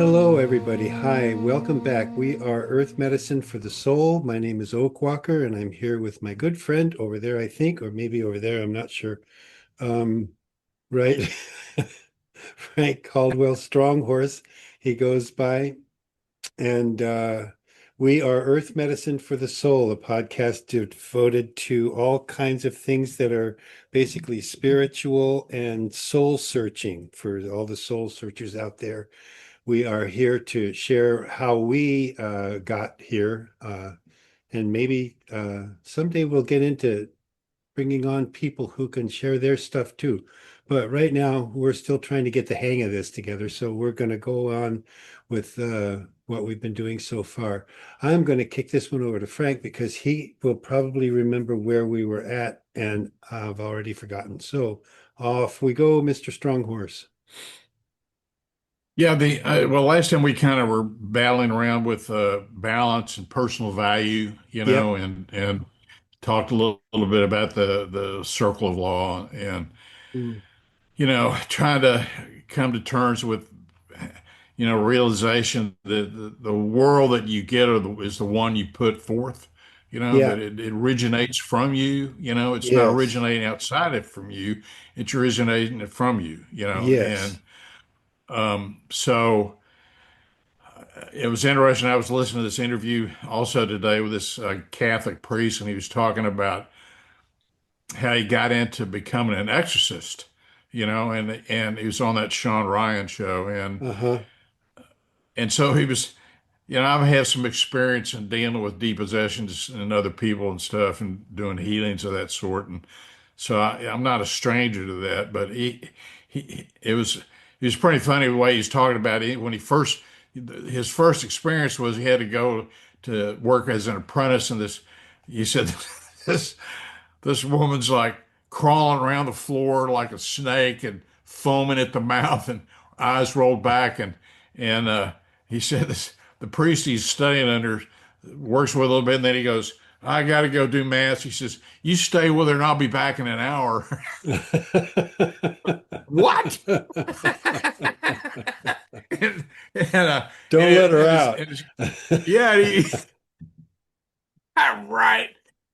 Hello, everybody. Hi, welcome back. We are Earth Medicine for the Soul. My name is Oakwalker, and I'm here with my good friend over there, I think, or maybe over there. I'm not sure. Um, right. Frank Caldwell Stronghorse, he goes by. And we are Earth Medicine for the Soul, a podcast devoted to all kinds of things that are basically spiritual and soul searching for all the soul searchers out there. We are here to share how we got here, and maybe someday we'll get into bringing on people who can share their stuff too. But right now, we're still trying to get the hang of this together. So we're going to go on with what we've been doing so far. I'm going to kick this one over to Frank because he will probably remember where we were at, and I've already forgotten. So off we go, Mr. Stronghorse. Yeah, the last time we kind of were battling around with balance and personal value, Yep. and talked a little bit about the circle of law and Mm. trying to come to terms with realization that the world that you get is the one you put forth, that Yeah. it originates from you, it's not Yes. originating outside it from you, it's originating it from you, and Yes. so. It was interesting. I was listening to this interview also today with this Catholic priest, and he was talking about how he got into becoming an exorcist, and he was on that Sean Ryan show, Uh-huh. and so he was, I've had some experience in dealing with depossessions and other people and stuff, and doing healings of that sort, and so I'm not a stranger to that. But it was pretty funny the way he's talking about it when his first experience was he had to go to work as an apprentice, and this he said this this woman's like crawling around the floor like a snake and foaming at the mouth and eyes rolled back, and he said this the priest he's studying under works with a little bit, and then he goes, I got to go do mass. He says, you stay with her and I'll be back in an hour. What? and, and, uh, Don't let her out. yeah, right.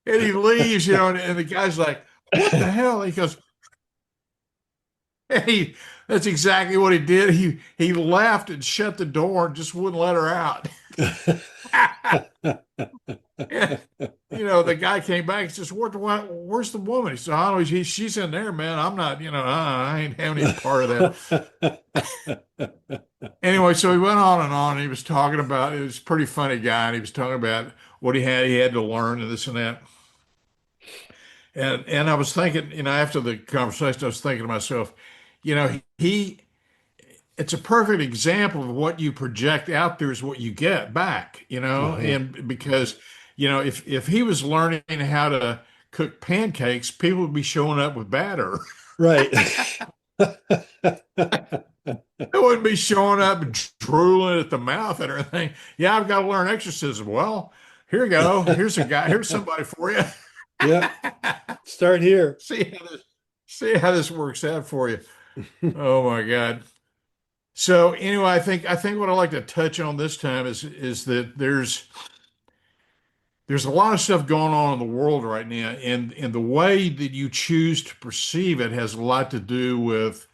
And he leaves, and the guy's like, what the hell? He goes, hey, that's exactly what he did. He left and shut the door and just wouldn't let her out. And, the guy came back and says, where's the woman? He said, oh, she's in there, man. I'm not, I ain't having any part of that. Anyway, so he went on and on. And he was talking about, he was a pretty funny guy. And he was talking about what he had to learn and this and that. And I was thinking, after the conversation, I was thinking to myself, he it's a perfect example of what you project out there is what you get back, Uh-huh. and because, if he was learning how to cook pancakes, people would be showing up with batter. Right. They wouldn't be showing up drooling at the mouth and everything. Yeah, I've got to learn exorcism. Well, here you go. Here's a guy. Here's somebody for you. Yep. Start here. see how this see how this works out for you. Oh my God. So anyway, I think what I'd like to touch on this time is that there's a lot of stuff going on in the world right now, and the way that you choose to perceive it has a lot to do with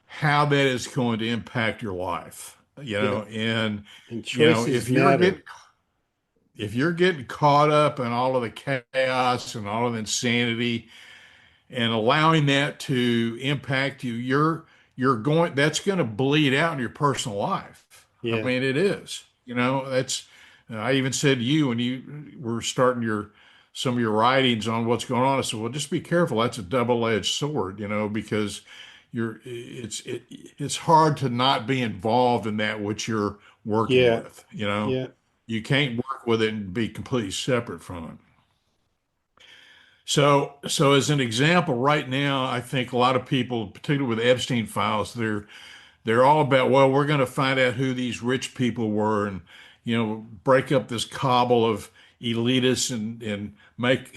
how that is going to impact your life. Yep. And And you know, choices if you're matter. getting if you're getting caught up in all of the chaos and all of the insanity and allowing that to impact you, that's going to bleed out in your personal life. I Yeah. mean, it is. That's I even said to you when you were starting some of your writings on what's going on. I said, well, just be careful. That's a double-edged sword, because it's hard to not be involved in that which you're working Yeah. with. Yeah. You can't work with it and be completely separate from it. So as an example, right now, I think a lot of people, particularly with Epstein files, they're all about, well, we're going to find out who these rich people were and, break up this cobble of elitists and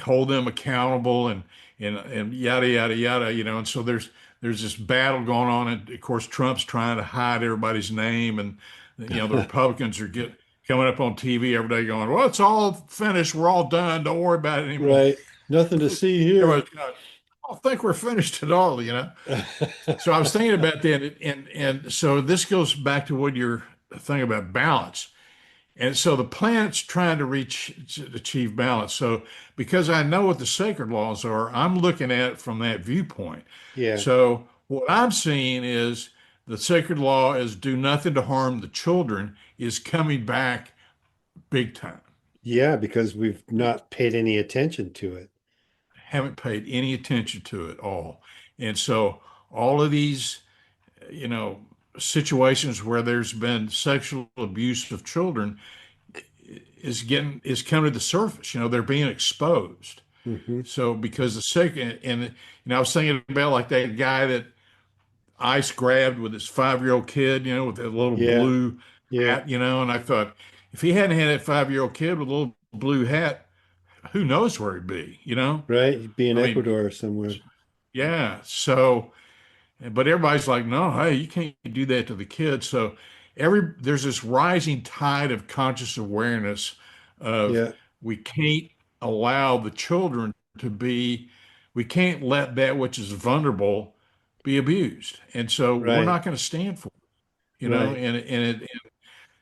hold them accountable and yada yada yada, and so there's this battle going on, and of course Trump's trying to hide everybody's name and The Republicans are coming up on TV every day going, "Well, it's all finished. We're all done. Don't worry about it anymore." Right. Nothing to see here. Everybody's going, "I don't think we're finished at all." So I was thinking about that, and so this goes back to what you're thinking about balance. And so the planet's trying to achieve balance. So because I know what the sacred laws are, I'm looking at it from that viewpoint. Yeah. So what I'm seeing is the sacred law is do nothing to harm the children is coming back big time. Yeah, because we've not paid any attention to it. Haven't paid any attention to it all. And so all of these, you know, situations where there's been sexual abuse of children is coming to the surface. They're being exposed. Hmm. So because the second and I was thinking about like that guy that ICE grabbed with his 5-year-old kid, with that little Yeah. blue Yeah. hat, and I thought if he hadn't had that 5-year-old kid with a little blue hat, who knows where he'd be? Right. He'd be in I mean, Ecuador somewhere. yeah. So, but everybody's like, no, hey, you can't do that to the kids. So there's this rising tide of conscious awareness of Yeah. we can't allow the children to be, we can't let that which is vulnerable be abused. And so we're Right. not going to stand for it. Right.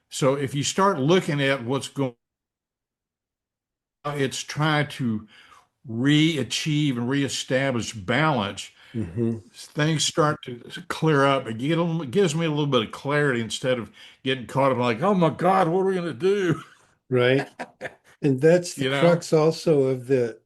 So if you start looking at what's going on, it's trying to re-achieve and reestablish balance. Hmm. Things start to clear up. It gives me a little bit of clarity instead of getting caught up like, oh my God, what are we going to do? Right. And that's the You know? crux also of the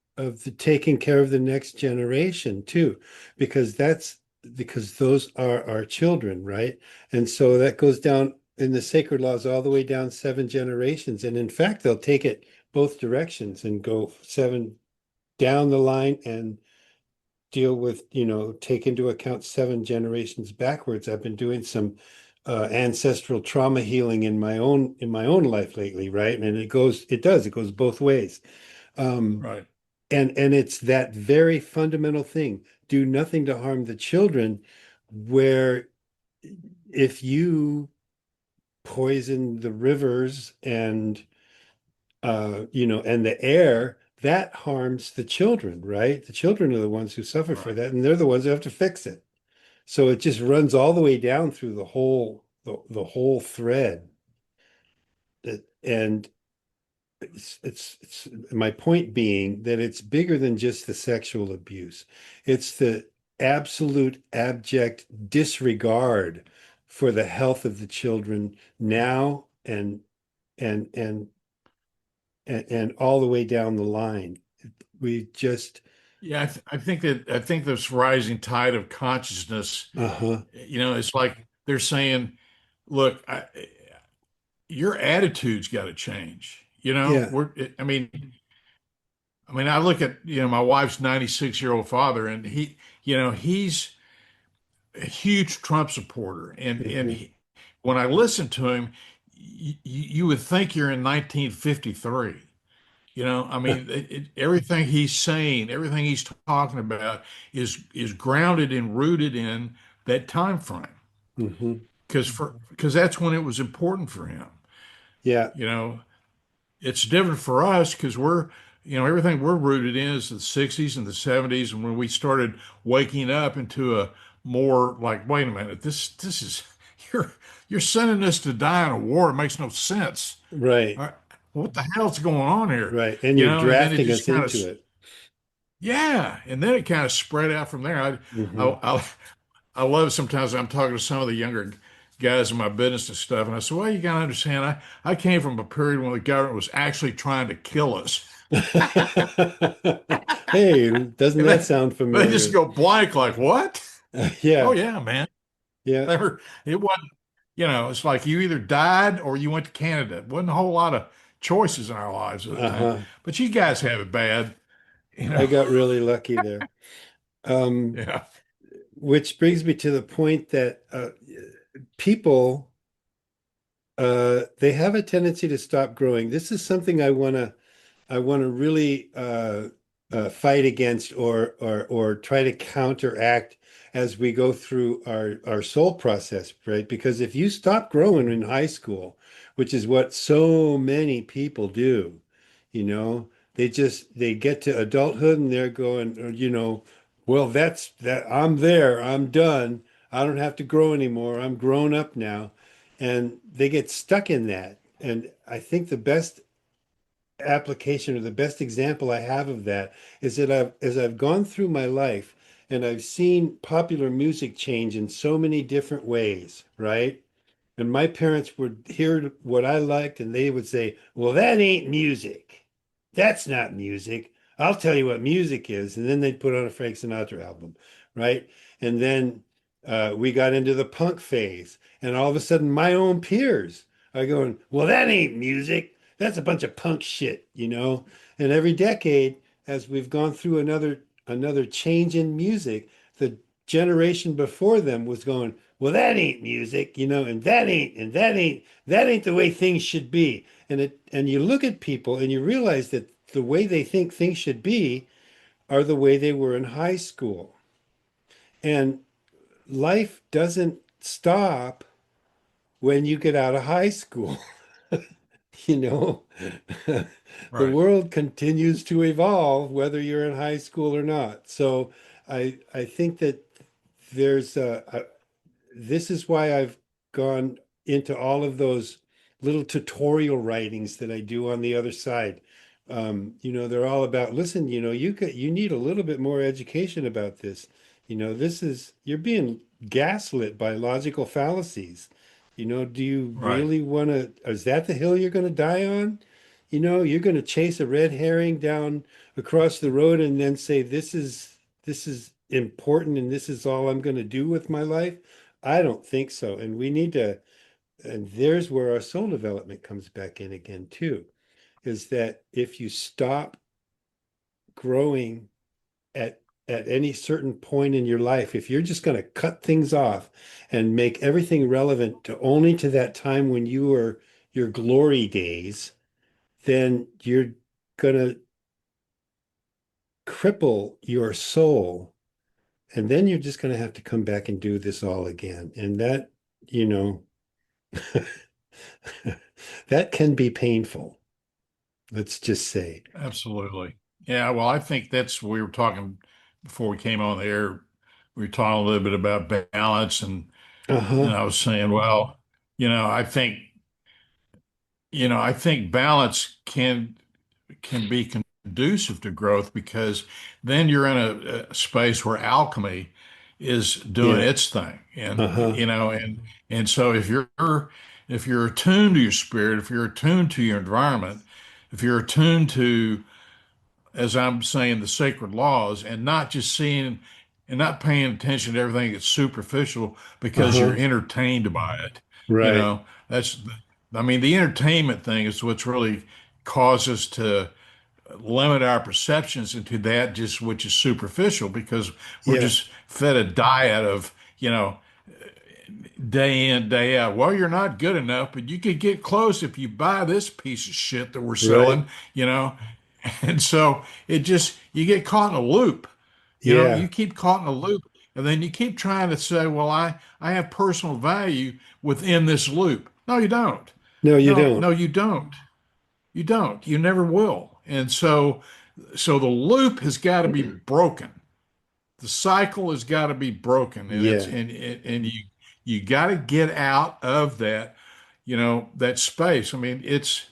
taking care of the next generation too, because those are our children, right? And so that goes down in the sacred laws all the way down 7 generations. And in fact, they'll take it both directions and go 7 down the line and deal with, take into account 7 generations backwards. I've been doing some ancestral trauma healing in my own life lately, right? And it goes both ways. Um, Right. and it's that very fundamental thing. Do nothing to harm the children, where if you poison the rivers and the air, that harms the children, right? The children are the ones who suffer for Right. that, and they're the ones who have to fix it. So it just runs all the way down through the whole thread. And it's my point being that it's bigger than just the sexual abuse. It's the absolute abject disregard for the health of the children now and and and all the way down the line. We just Yeah, I think this rising tide of consciousness, uh-huh. it's like they're saying, look, your attitude's got to change. Yeah. I mean, I look at, my wife's 96-year-old father, and he's a huge Trump supporter. Hmm. When I listen to him, you would think you're in 1953. I mean, everything he's saying, everything he's talking about is grounded and rooted in that time frame. Hmm. Because that's when it was important for him. Yeah. You know, it's different for us because everything we're rooted in is the 60s and the 70s, and when we started waking up into a more like, wait a minute, this is you're you're sending us to die in a war. It makes no sense. Right. All right, what the hell's going on here? Right. And you're And then it drafting just us kind of into it. yeah, and then it kind of spread out from there. I, Hmm. I I love sometimes I'm talking to some of the younger guys in my business and stuff, and I said, well, you got to understand, I came from a period when the government was actually trying to kill us. Hey, doesn't And that sound they just familiar? go blank, like, what? Oh, Yeah. yeah, man. Yeah. It wasn't, it's like you either died or you went to Canada. It wasn't a whole lot of choices in our lives at the time. Uh-huh. But you guys have it bad, you I know. got really lucky there. Um, Yeah. which brings me to the point that people they have a tendency to stop growing. This is something I want to really fight against or try to counteract. as we go through our soul process, right? Because if you stop growing in high school, which is what so many people do, you know, they get to adulthood and they're going, well, that's that I'm there, I'm done. I don't have to grow anymore. I'm grown up now. And they get stuck in that. And I think the best application or the best example I have of that is that as I've gone through my life and I've seen popular music change in so many different ways, right? And my parents would hear what I liked and they would say, well, that ain't music. That's not music. I'll tell you what music is. And then they'd put on a Frank Sinatra album, right? And then we got into the punk phase. And all of a sudden, my own peers are going, well, that ain't music. That's a bunch of punk shit, you know? And every decade, as we've gone through another change in music, the generation before them was going, well, that ain't music, and that ain't the way things should be. And you look at people and you realize that the way they think things should be are the way they were in high school. And life doesn't stop when you get out of high school. you know, the Right. world continues to evolve whether you're in high school or not. So I think that there's this is why I've gone into all of those little tutorial writings that I do on the other side. They're all about, listen, you need a little bit more education about this. This is you're being gaslit by logical fallacies. Do you Right. really want to, is that the hill you're going to die on? You're going to chase a red herring down across the road and then say, this is important and this is all I'm going to do with my life. I don't think so. And we need to, and there's where our soul development comes back in again, too, is that if you stop growing at any certain point in your life, if you're just going to cut things off and make everything relevant to only to that time when you were your glory days, then you're going to cripple your soul. And then you're just going to have to come back and do this all again. And that, you know, that can be painful, let's just say. Absolutely. Yeah. Well, I think that's we were talking before we came on the air. We were talking a little bit about balance, and Uh-huh. I was saying, well, you know, I think I think balance can be conducive to growth because then you're in a space where alchemy is doing Yeah. its thing, and Uh-huh. and so if you're attuned to your spirit, if you're attuned to your environment, if you're attuned to, as I'm saying, the sacred laws, and not just seeing and not paying attention to everything that's superficial because you're Uh-huh. entertained by it. You Right. know, that's, I mean, the entertainment thing is what's really caused us to limit our perceptions into that just which is superficial because we're Yeah. just fed a diet of, day in, day out. Well, you're not good enough, but you could get close if you buy this piece of shit that we're Right. selling, you know? And so it just, you get caught in a loop. You Yeah. keep caught in a loop, and then you keep trying to say, well, I have personal value within this loop. No, you don't. No, you No, don't. no, you don't. You don't. You never will. And so the loop has got to be broken. The cycle has got to be broken, and it's Yeah. and you got to get out of that, that space. I mean, it's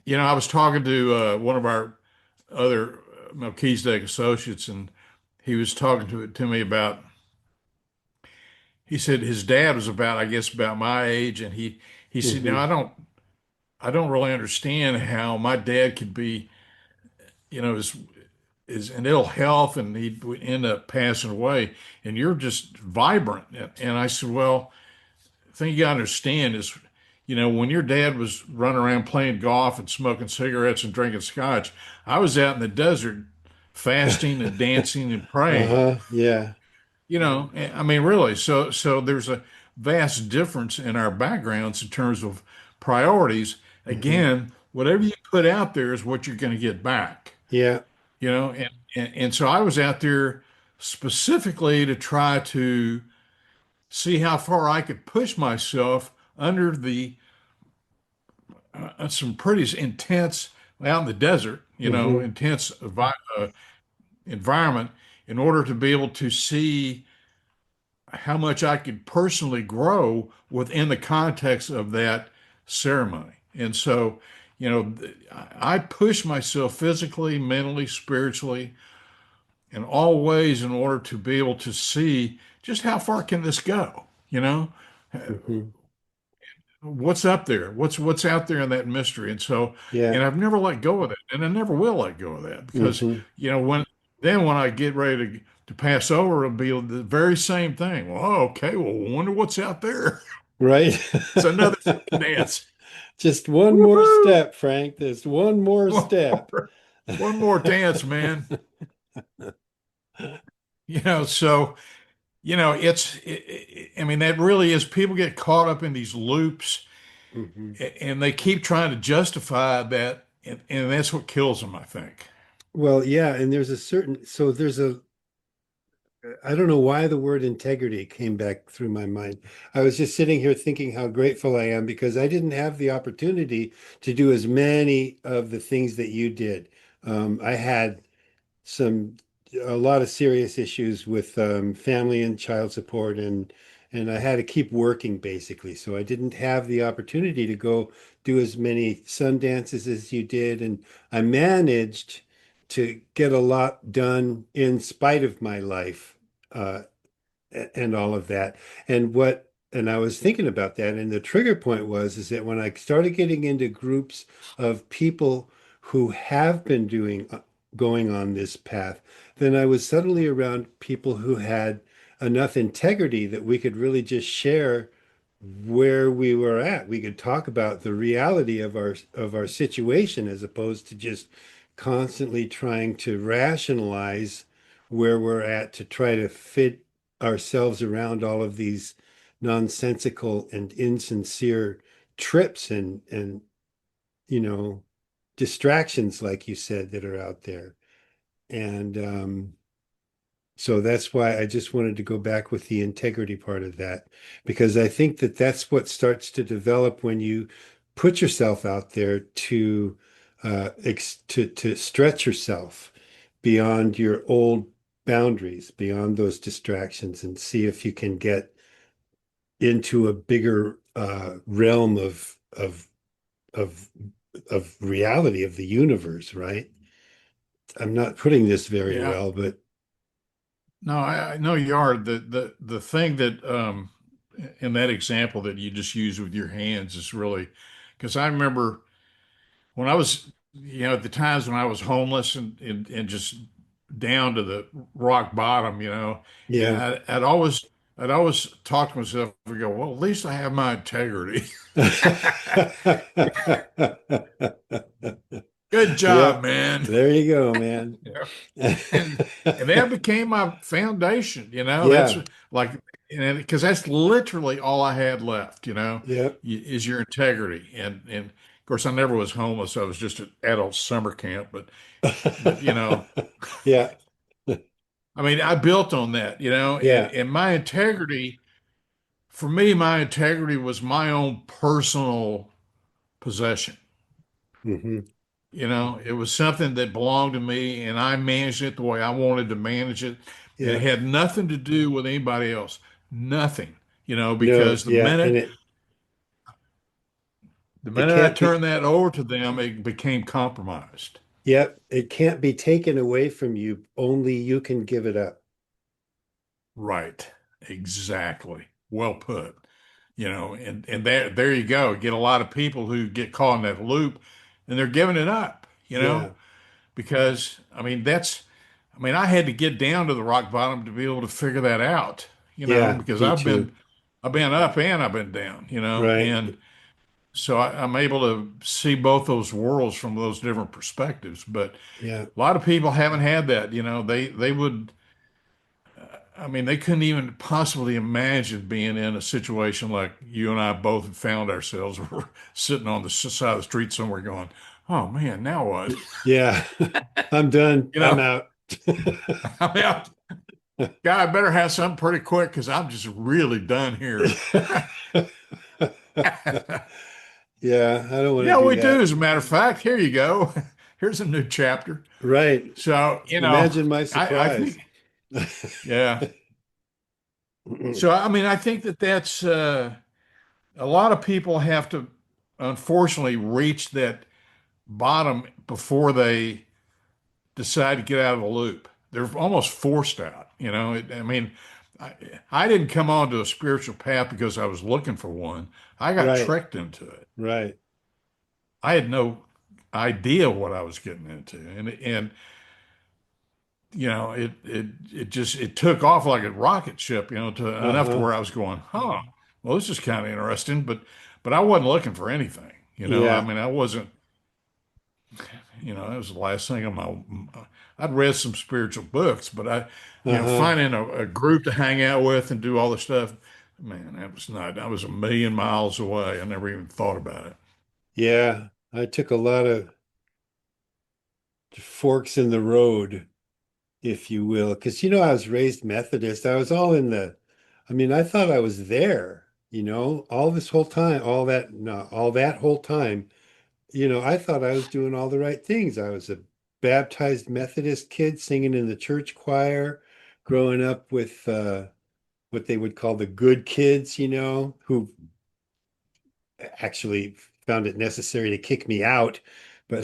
I was talking to one of our other Melchizedek associates, and he was talking to me about. He said his dad was about, I guess, about my age, and he said, Hmm. I don't really understand how my dad could be, is in ill health, and he would end up passing away, and you're just vibrant. And I said, well, the thing you got to understand is, when your dad was running around playing golf and smoking cigarettes and drinking scotch, I was out in the desert fasting and dancing and praying. Uh-huh. Yeah. I mean, really. So there's a vast difference in our backgrounds in terms of priorities. Hmm. Again, whatever you put out there is what you're going to get back. Yeah. And so I was out there. specifically to try to see how far I could push myself under the some pretty intense out in the desert, Hmm. intense environment in order to be able to see how much I could personally grow within the context of that ceremony. And so, I push myself physically, mentally, spiritually, in all ways in order to be able to see just how far can this go? Hmm. What's up there? What's out there in that mystery? And so, Yeah. and I've never let go of that, and I never will let go of that because Hmm. when I get ready to pass over, it'll be the very same thing. Well, okay, well, wonder what's out there. Right. It's another dance. Just one more Woohoo! step, Frank. There's one more One step. more, one more dance, man. So I mean, that really is. People get caught up in these loops, Hmm. and they keep trying to justify that, and that's what kills them, I think. Well, yeah, and I don't know why the word integrity came back through my mind. I was just sitting here thinking how grateful I am because I didn't have the opportunity to do as many of the things that you did. I had some a lot of serious issues with family and child support, and I had to keep working basically. So I didn't have the opportunity to go do as many sun dances as you did, and I managed to get a lot done in spite of my life. And all of that. And I was thinking about that, and the trigger point was is that when I started getting into groups of people who have been going on this path, then I was suddenly around people who had enough integrity that we could really just share where we were at. We could talk about the reality of our situation as opposed to just constantly trying to rationalize where we're at to try to fit ourselves around all of these nonsensical and insincere trips and you know distractions like you said that are out there. And so that's why I just wanted to go back with the integrity part of that, because I think that that's what starts to develop when you put yourself out there to to stretch yourself beyond your old boundaries, beyond those distractions, and see if you can get into a bigger realm of of reality of the universe, right? I'm not putting this very Yeah. well, but No, I know you are. The thing that in that example that you just used with your hands is really because I remember when I was, at the times when I was homeless and just down to the rock bottom, and yeah. I'd always talk to myself and go, well, at least I have my integrity. Good job, Yep. man. There you go, man. and and that became my foundation. That's Yeah. like, and because that's literally all I had left. Yep. Is your integrity. And of course, I never was homeless. I was just at adult summer camp. But Yeah. I mean, I built on that. And Yeah. and my integrity for me, my integrity was my own personal possession. Hmm. It was something that belonged to me, and I managed it the way I wanted to manage it. And it Yeah. had nothing to do with anybody else. Nothing, No, because the yeah. And minute the it minute I can't be, turned that over to them, it became compromised. yep, it can't be taken away from you. Only you can give it up. Right. Exactly. Well put. And there you go. Get a lot of people who get caught in that loop and they're giving it up, Yeah. because I mean, I had to get down to the rock bottom to be able to figure that out, Yeah. because Me too. I've been up and I've been down, Right. and so I'm able to see both those worlds from those different perspectives. But Yeah. a lot of people haven't had that, they would, I mean, they couldn't even possibly imagine being in a situation like you and I both have found ourselves. We're sitting on the side of the street somewhere going, oh man, now what? Yeah. I'm done. You I'm know, out. I'm out. God, I better have something pretty quick because I'm just really done here. Yeah, I don't want to Yeah, do we do. that. As a matter of fact, here you go. Here's a new chapter. Right. So, Imagine my I surprise. think, yeah. So, I mean, I think that that's a lot of people have to unfortunately reach that bottom before they decide to get out of the loop. They're almost forced out. I mean, I, I didn't come onto a spiritual path because I was looking for one. I got Right, tricked into it. right. I had no idea what I was getting into, and it took off like a rocket ship, to enough to Uh-huh. where I was going, huh? Well, this is kind of interesting, but I wasn't looking for anything. I Yeah. mean, I wasn't. That was the last thing on I'd read some spiritual books, but Uh-huh. finding a group to hang out with and do all this stuff, man, that was not. I was a million miles away. I never even thought about it. Yeah. I took a lot of forks in the road, if you will, because I was raised Methodist. I was all in I mean, I thought I was there, all this whole time, all that, no, all that whole time, I thought I was doing all the right things. I was a baptized Methodist kid singing in the church choir, growing up with what they would call the good kids, who actually found it necessary to kick me out, but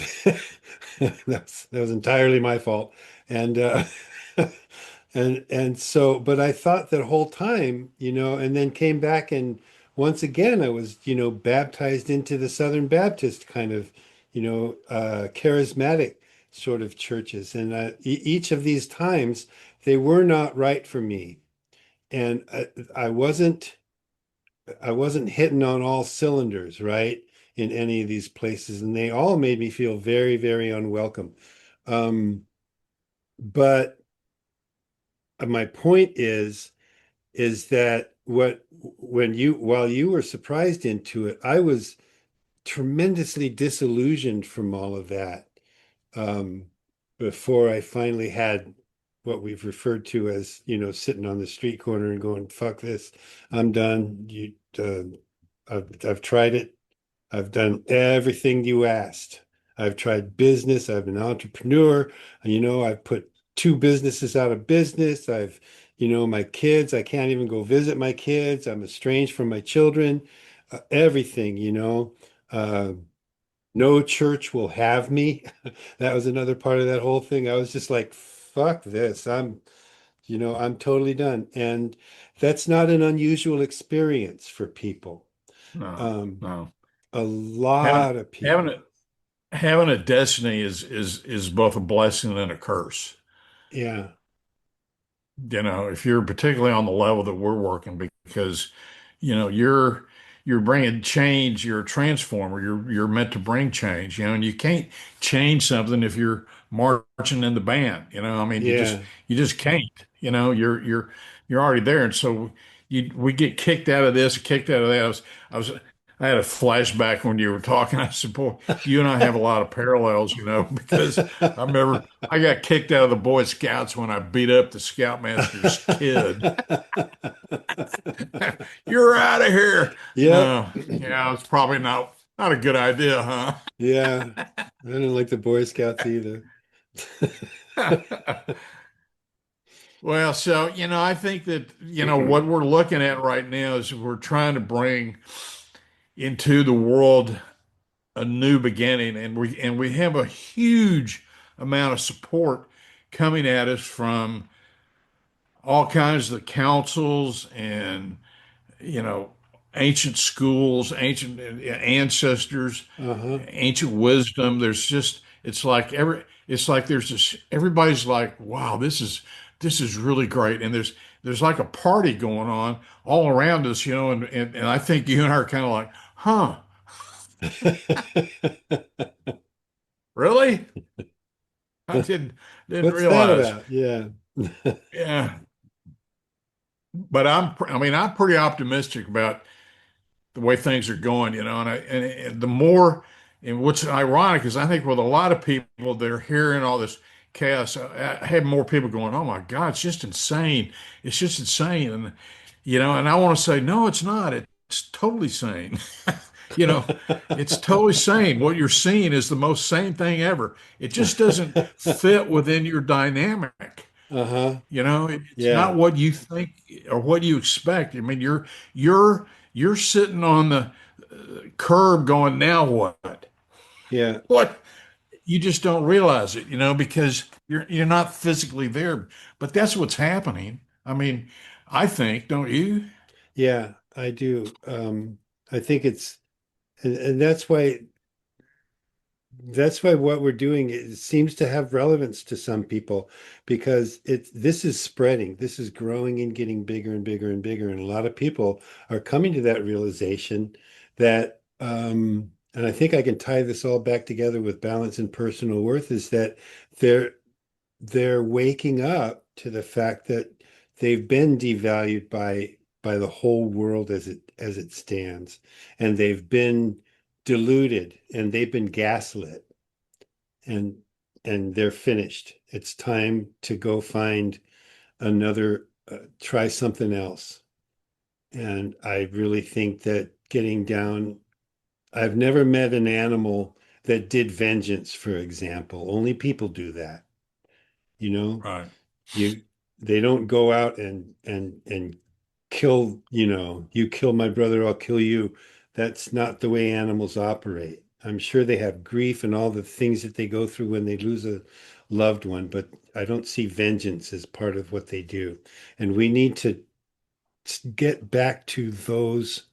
that was entirely my fault. And and so, but I thought that whole time, and then came back and once again I was, baptized into the Southern Baptist kind of, charismatic sort of churches. And each of these times they were not right for me. And I wasn't I wasn't hitting on all cylinders, right? In any of these places, and they all made me feel very, very unwelcome. But my point is that while you were surprised into it, I was tremendously disillusioned from all of that. Um, before I finally had what we've referred to as, sitting on the street corner and going, "Fuck this, I'm done." I've tried it. I've done everything you asked. I've tried business. I've been an entrepreneur. I've put two businesses out of business. My kids, I can't even go visit my kids. I'm estranged from my children. Everything, Uh, no church will have me. That was another part of that whole thing. I was just like, fuck this. I'm totally done. And that's not an unusual experience for people. No, Um, no. a Having lot of having people. a having a destiny is both a blessing and a curse. Yeah. If you're particularly on the level that we're working, because you're bringing change, you're a transformer, you're meant to bring change, and you can't change something if you're marching in the band. I mean, Yeah. you just can't. You're already there. And so we get kicked out of this, kicked out of that. I had a flashback when you were talking. I said, boy, you and I have a lot of parallels, because I remember I got kicked out of the Boy Scouts when I beat up the Scoutmaster's kid. You're out of here. Yep. Yeah, it's probably not a good idea, Yeah. I didn't like the Boy Scouts either. huh? Well, so, I think that, what we're looking at right now is we're trying to bring into the world a new beginning, and we have a huge amount of support coming at us from all kinds of councils and you know, ancient schools, ancient ancestors, Uh-huh. ancient wisdom. It's like there's this, everybody's like, wow, this is really great. And there's like a party going on all around us, and I think you and I are kind of like, huh, really? I didn't What's that realize. about? Yeah. Yeah. But I mean, I'm pretty optimistic about the way things are going, and the more, and what's ironic is I think with a lot of people, they're hearing all this chaos, I had more people going, "Oh my God, it's just insane! It's just insane!" And and I want to say, "No, it's not. It's totally sane." You know, it's totally sane. What you're seeing is the most sane thing ever. It just doesn't fit within your dynamic. Uh-huh. It's not Yeah. what you think or what you expect. I mean, you're sitting on the curb going, now what? Yeah. What? You just don't realize it, because you're not physically there. But that's what's happening. I mean, I think, don't you? Yeah, I do. I think and that's why what we're doing, it seems to have relevance to some people, because this is spreading, this is growing and getting bigger and bigger and bigger, and a lot of people are coming to that realization that and I think I can tie this all back together with balance and personal worth, is that they're they're waking up to the fact that they've been devalued by the whole world as it stands, and they've been deluded, and they've been gaslit, and they're finished. It's time to go find another, try something else. And I really think that getting down, I've never met an animal that did vengeance, for example. Only people do that, you know? Right. You they don't go out and kill, you kill my brother, I'll kill you. That's not the way animals operate. I'm sure they have grief and all the things that they go through when they lose a loved one, but I don't see vengeance as part of what they do. And we need to get back to those,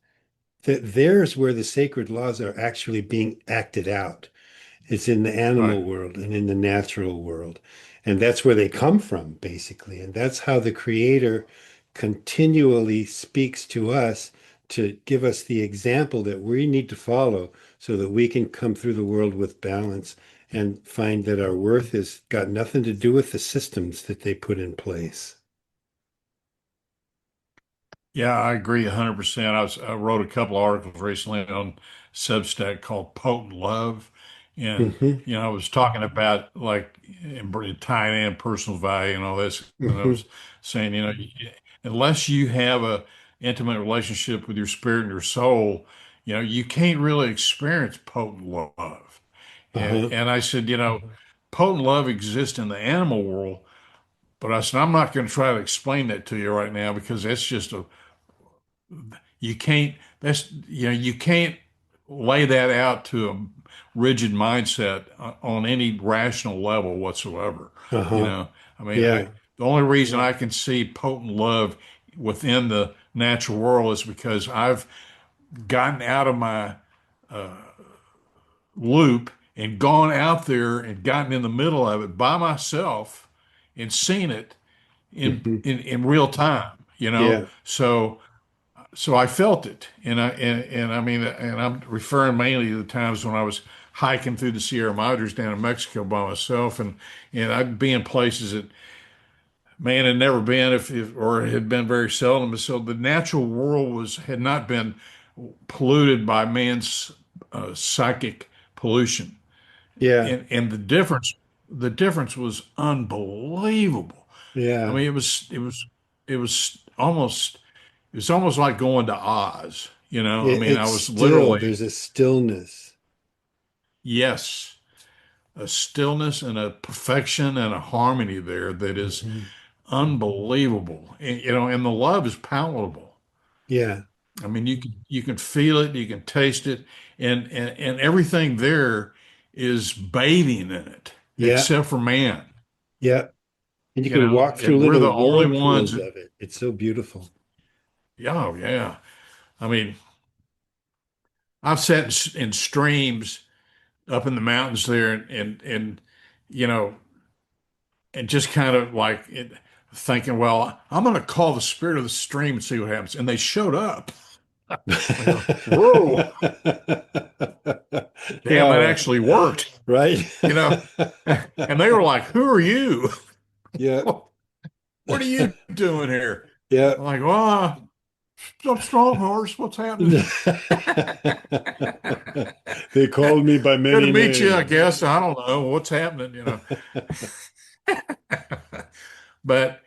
that there's where the sacred laws are actually being acted out. It's in the Right. animal world and in the natural world. And that's where they come from, basically. And that's how the Creator continually speaks to us, to give us the example that we need to follow, so that we can come through the world with balance and find that our worth has got nothing to do with the systems that they put in place. Yeah, I agree 100%. I wrote a couple articles recently on Substack called Potent Love. And, Hmm. I was talking about like tying in personal value and all this. And I Hmm. was saying, unless you have a intimate relationship with your spirit and your soul, you can't really experience potent love. And, Uh-huh. and I said, potent love exists in the animal world, but I said, I'm not going to try to explain that to you right now because that's just you can't you can't lay that out to a rigid mindset on any rational level whatsoever. you Uh-huh. know I mean, Yeah. the only reason I can see potent love within the natural world is because I've gotten out of my loop and gone out there and gotten in the middle of it by myself and seen it in Hmm. in real time. Yeah. So I felt it, and I mean, and I'm referring mainly to the times when I was hiking through the Sierra Madres down in Mexico by myself, and I'd be in places that man had never been if or had been very seldom. So the natural world had not been polluted by man's psychic pollution, Yeah. and the difference was unbelievable. I Yeah. mean, it was almost it was almost like going to Oz. I mean, I It's was still, literally, there's a stillness. yes, a stillness and a perfection and a harmony there that is Hmm. unbelievable. And the love is palatable. Yeah. I mean, you can feel it, you can taste it, and everything there is bathing in it, Yeah. except for man. Yeah. And you can walk through And we're little the only whirlpools ones. of it. It's so beautiful. Yeah, oh, yeah. I mean, I've sat in streams up in the mountains there and you know and just kind of like thinking, well, I'm going to call the spirit of the stream and see what happens, and they showed up. I go, whoa, damn, that Yeah. actually worked. Right. you know and they were like, who are you? Yeah. What are you doing here? Yeah. I'm like, well, I'm Stronghorse, what's happening? They called me by Good to many meet you, I names. guess. I don't know what's happening. But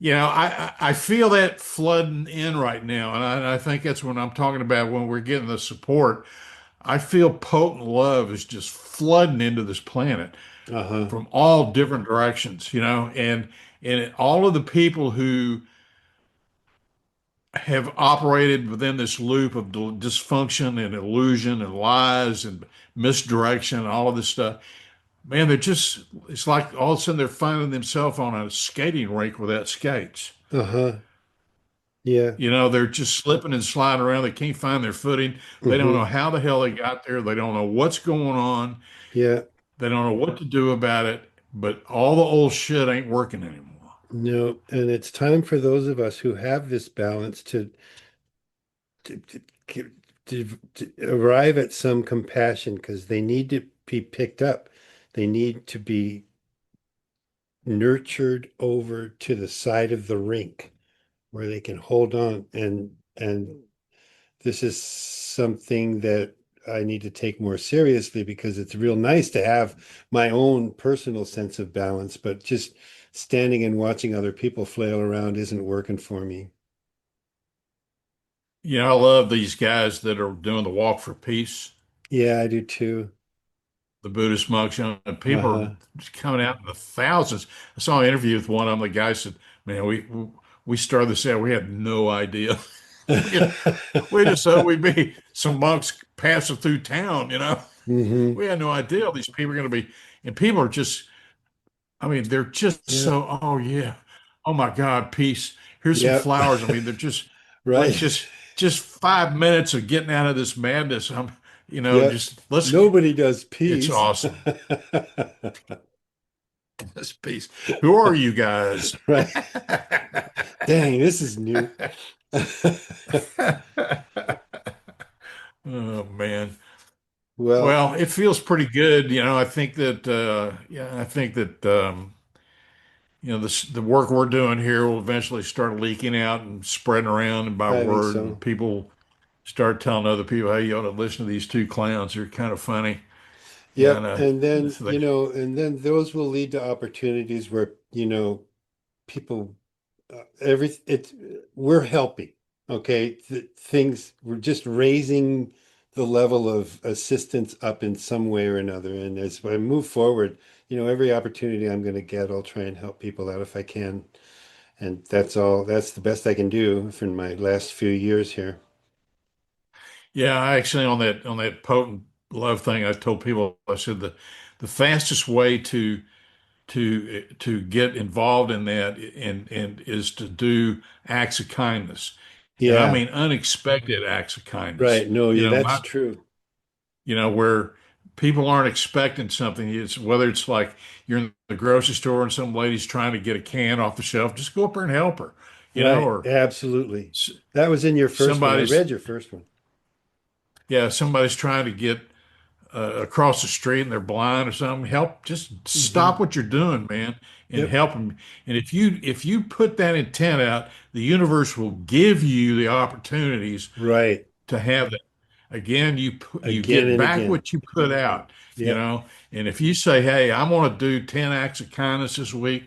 I feel that flooding in right now, and I think that's when I'm talking about when we're getting the support. I feel potent love is just flooding into this planet Uh-huh. from all different directions, and all of the people who have operated within this loop of dysfunction and illusion and lies and misdirection and all of this stuff. Man, it's like all of a sudden they're finding themselves on a skating rink without skates. Uh-huh. Yeah. They're just slipping and sliding around. They can't find their footing. They don't know Hmm. how the hell they got there. They don't know what's going on. Yeah. They don't know what to do about it. But all the old shit ain't working anymore. No, and it's time for those of us who have this balance to, to, to arrive at some compassion because they need to be picked up. They need to be nurtured over to the side of the rink where they can hold on and this is something that I need to take more seriously because it's real nice to have my own personal sense of balance, but just standing and watching other people flail around isn't working for me. I love these guys that are doing the walk for peace, Yeah, I do too. the Buddhist monks, and people are Uh-huh. just coming out in the thousands. I saw an interview with one of them. The guy said, "Man, we started this out. We had no idea. We we just thought we'd be some monks passing through town. Hmm. We had no idea these people are going to be." And people are just, I mean, they're just Yeah. so, oh yeah, oh my God, peace. Here's some Yep. flowers. I mean, they're just like Right. just 5 minutes of getting out of this madness. Yep. Just let's. Nobody does It's peace. awesome. This peace. Who are you guys? Right. Dang, this is new. Oh man. Well, Well, it feels pretty good. I think that yeah, I think that the work we're doing here will eventually start leaking out and spreading around and by I think word, and so. people start telling other people, "Hey, you ought to listen to these two clowns. They're kind of funny." And Yep. And then, so they, and then those will lead to opportunities where, people, we're helping. Okay. Things, we're just raising the level of assistance up in some way or another. And as I move forward, every opportunity I'm going to get, I'll try and help people out if I can. And that's the best I can do for my last few years here. yeah, I actually on that potent love thing, I told people, I said the fastest way to get involved in that and is to do acts of kindness. And I Yeah. mean unexpected acts of kindness. Right. No, yeah, that's Not, true. where people aren't expecting something. It's whether it's like you're in the grocery store and some lady's trying to get a can off the shelf, just go up there and help her, Right. or Absolutely. s- That was in your first one. I somebody's, read your first one. yeah, somebody's trying to get across the street and they're blind or something, help, just stop Hmm. what you're doing, man, and Yep. help them. And if you put that intent out, the universe will give you the opportunities Right. to have that. Again, you Again get and back again. what you put out, Yep. And if you say, "Hey, I'm going to do 10 acts of kindness this week,"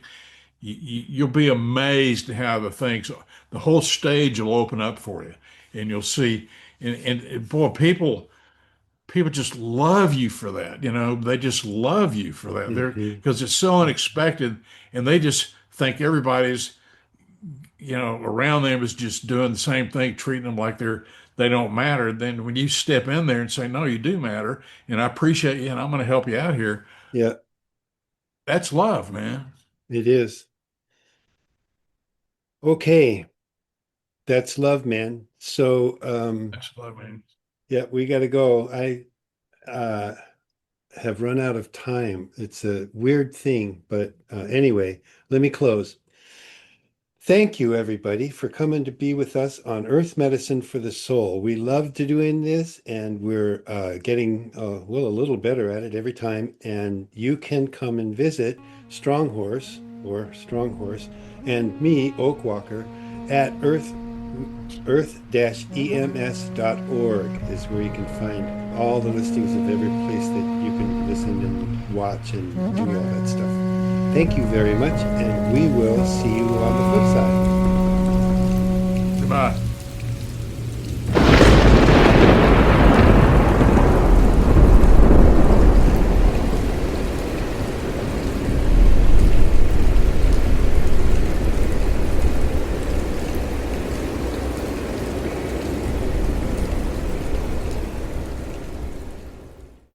you'll be amazed how the whole stage will open up for you, and you'll see. And boy, people just love you for that. They just love you for that. They're Hmm. because it's so unexpected, and they just think everybody's around them is just doing the same thing, treating them like they don't matter. Then when you step in there and say, "No, you do matter, and I appreciate you, and I'm going to help you out here," Yeah, that's love, man. it is. Okay. That's love, man. So, That's love, man. yeah, we got to go. I uh, have run out of time. It's a weird thing, but anyway, let me close. Thank you, everybody, for coming to be with us on Earth Medicine for the Soul. We love to doing this, and we're getting, well, a little better at it every time. And you can come and visit Stronghorse and me, Oakwalker, at Earth. earth-ems.org is where you can find all the listings of every place that you can listen and watch and do all that stuff. Thank you very much, and we will see you on the flip side. Goodbye.